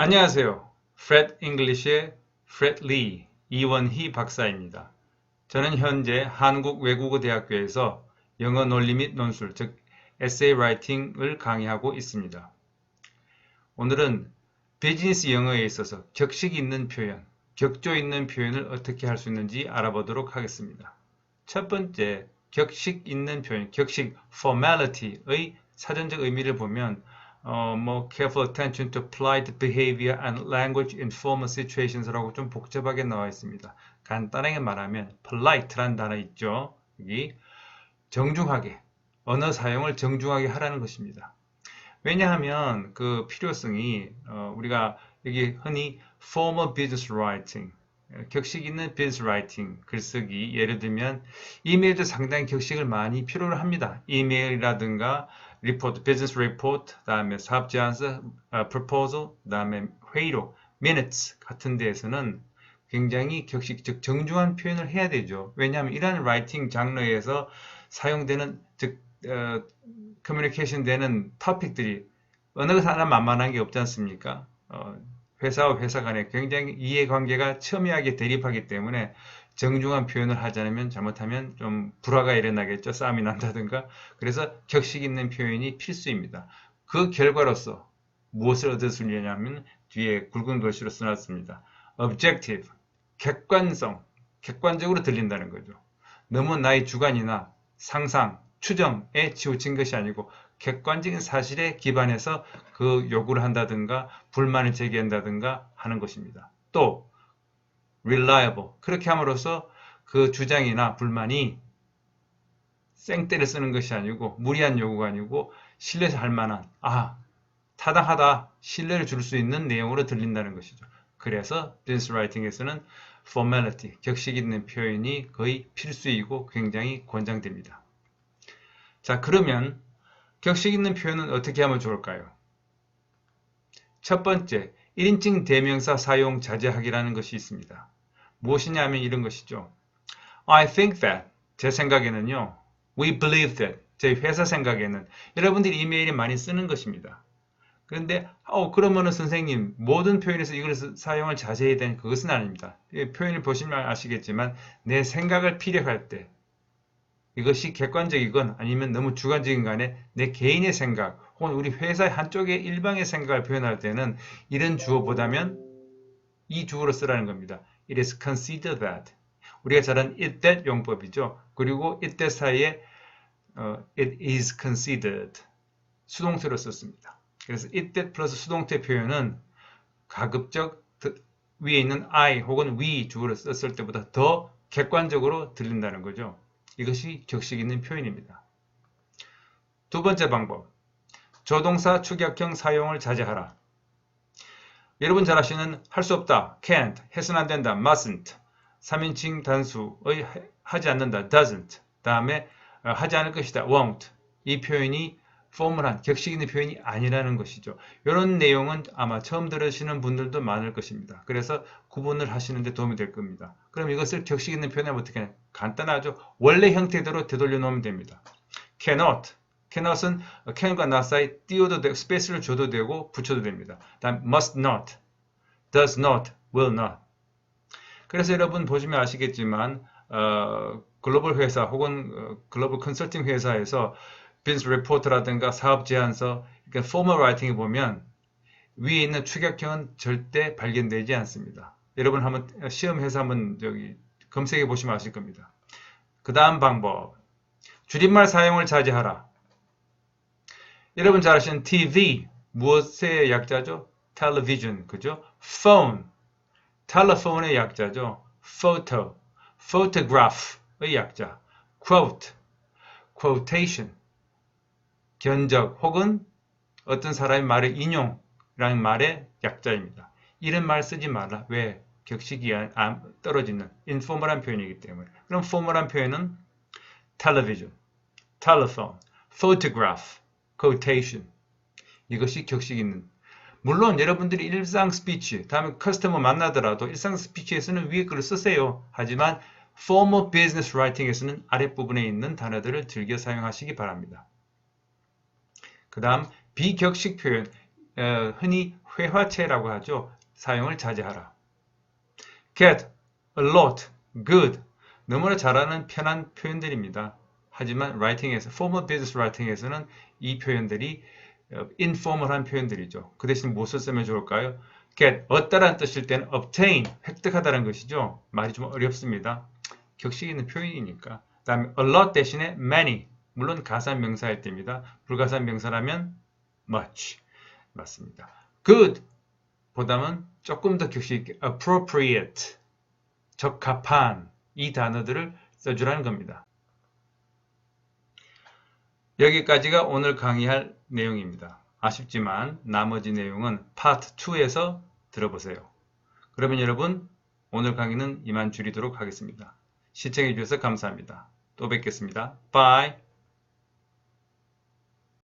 안녕하세요. Fred English의 Fred Lee, 이원희 박사입니다. 저는 현재 한국외국어대학교에서 영어 논리 및 논술, 즉 에세이 라이팅을 강의하고 있습니다. 오늘은 비즈니스 영어에 있어서 격식 있는 표현, 격조 있는 표현을 어떻게 할 수 있는지 알아보도록 하겠습니다. 첫 번째, 격식 있는 표현, 격식 formality의 사전적 의미를 보면 careful attention to polite behavior and language in formal situations라고 좀 복잡하게 나와 있습니다. 간단하게 말하면 polite란 단어 있죠. 여기 정중하게, 언어 사용을 정중하게 하라는 것입니다. 왜냐하면 그 필요성이 우리가 여기 흔히 formal business writing, 격식 있는 business writing, 글쓰기, 예를 들면 이메일도 상당히 격식을 많이 필요로 합니다. 이메일이라든가 리포트, 비즈니스 리포트, 다음에 사업 제안서, proposal, 다음에 회의록, minutes 같은 데에서는 굉장히 격식, 즉 정중한 표현을 해야 되죠. 왜냐하면 이러한 라이팅 장르에서 사용되는, 즉 커뮤니케이션 되는 토픽들이 어느 하나 만만한 게 없지 않습니까? 회사와 회사 간에 굉장히 이해관계가 첨예하게 대립하기 때문에 정중한 표현을 하지 않으면 잘못하면 좀 불화가 일어나겠죠. 싸움이 난다든가. 그래서 격식 있는 표현이 필수입니다. 그 결과로서 무엇을 얻을 수 있냐면 뒤에 굵은 글씨로 써놨습니다. objective, 객관성, 객관적으로 들린다는 거죠. 너무 나의 주관이나 상상, 추정에 치우친 것이 아니고 객관적인 사실에 기반해서 그 요구를 한다든가 불만을 제기한다든가 하는 것입니다. 또 reliable, 그렇게 함으로써 그 주장이나 불만이 생떼를 쓰는 것이 아니고 무리한 요구가 아니고 신뢰할 만한 타당하다, 신뢰를 줄 수 있는 내용으로 들린다는 것이죠. 그래서 비즈니스 라이팅에서는 formality, 격식 있는 표현이 거의 필수이고 굉장히 권장됩니다. 자, 그러면 격식 있는 표현은 어떻게 하면 좋을까요? 첫 번째, 1인칭 대명사 사용 자제하기라는 것이 있습니다. 무엇이냐면 이런 것이죠. I think that, 제 생각에는요. We believe that, 제 회사 생각에는. 여러분들이 이메일에 많이 쓰는 것입니다. 그런데 그러면은 선생님 모든 표현에서 이걸 사용을 자제해야 되는 그것은 아닙니다. 표현을 보시면 아시겠지만 내 생각을 필요할 때 이것이 객관적이건 아니면 너무 주관적인 간에 내 개인의 생각 혹은 우리 회사의 한쪽의 일방의 생각을 표현할 때는 이런 주어보다면 이 주어로 쓰라는 겁니다. It is considered that. 우리가 잘 아는 it that 용법이죠. 그리고 it that 사이에 it is considered 수동태로 썼습니다. 그래서 it that 플러스 수동태 표현은 가급적 위에 있는 I 혹은 we 주어로 썼을 때보다 더 객관적으로 들린다는 거죠. 이것이 격식 있는 표현입니다. 두 번째 방법, 조동사 축약형 사용을 자제하라. 여러분 잘 아시는 할 수 없다, can't, 해서는 안 된다, mustn't, 3인칭 단수의 하지 않는다, doesn't, 다음에 하지 않을 것이다, won't. 이 표현이 포멀한, 격식 있는 표현이 아니라는 것이죠. 이런 내용은 아마 처음 들으시는 분들도 많을 것입니다. 그래서 구분을 하시는 데 도움이 될 겁니다. 그럼 이것을 격식 있는 표현하면 어떻게 하냐? 간단하죠. 원래 형태대로 되돌려 놓으면 됩니다. cannot, cannot은 can과 not 사이 띄워도 되고 스페이스를 줘도 되고 붙여도 됩니다. 다음 must not, does not, will not. 그래서 여러분 보시면 아시겠지만 글로벌 회사 혹은 글로벌 컨설팅 회사에서 비즈니스 리포트라든가 사업 제안서, 그러니까 포멀 라이팅에 보면 위에 있는 축약형은 절대 발견되지 않습니다. 여러분 한번 시험해서 한번 검색해 보시면 아실 겁니다. 그 다음 방법, 줄임말 사용을 자제하라. 여러분 잘 아시는 TV, 무엇의 약자죠? television, 그죠? phone, telephone의 약자죠? photo, photograph의 약자, quote, quotation, 견적 혹은 어떤 사람의 말을 인용이라는 말의 약자입니다. 이런 말 쓰지 말라. 왜? 격식이 떨어지는 인포멀한 표현이기 때문에. 그럼 포멀한 표현은 television, telephone, photograph, quotation. 이것이 격식 있는. 물론 여러분들이 일상 스피치, 다음에 커스터머 만나더라도 일상 스피치에서는 위에 글을 쓰세요. 하지만 formal business writing에서는 아랫부분에 있는 단어들을 즐겨 사용하시기 바랍니다. 그 다음 비격식 표현, 흔히 회화체라고 하죠. 사용을 자제하라. get, a lot, good. 너무나 잘하는 편한 표현들입니다. 하지만 라이팅에서, formal business writing에서는 이 표현들이 informal한 표현들이죠. 그 대신 무엇을 쓰면 좋을까요? get, 얻다라는 뜻일 때는 obtain, 획득하다는 것이죠. 말이 좀 어렵습니다. 격식 있는 표현이니까. 그 다음에 a lot 대신에 many, 물론 가산명사일 때입니다. 불가산명사라면 much, 맞습니다. good 보다는 조금 더 격식 있게 appropriate, 적합한 이 단어들을 써주라는 겁니다. 여기까지가 오늘 강의할 내용입니다. 아쉽지만 나머지 내용은 파트 2에서 들어보세요. 그러면 여러분 오늘 강의는 이만 줄이도록 하겠습니다. 시청해 주셔서 감사합니다. 또 뵙겠습니다. Bye.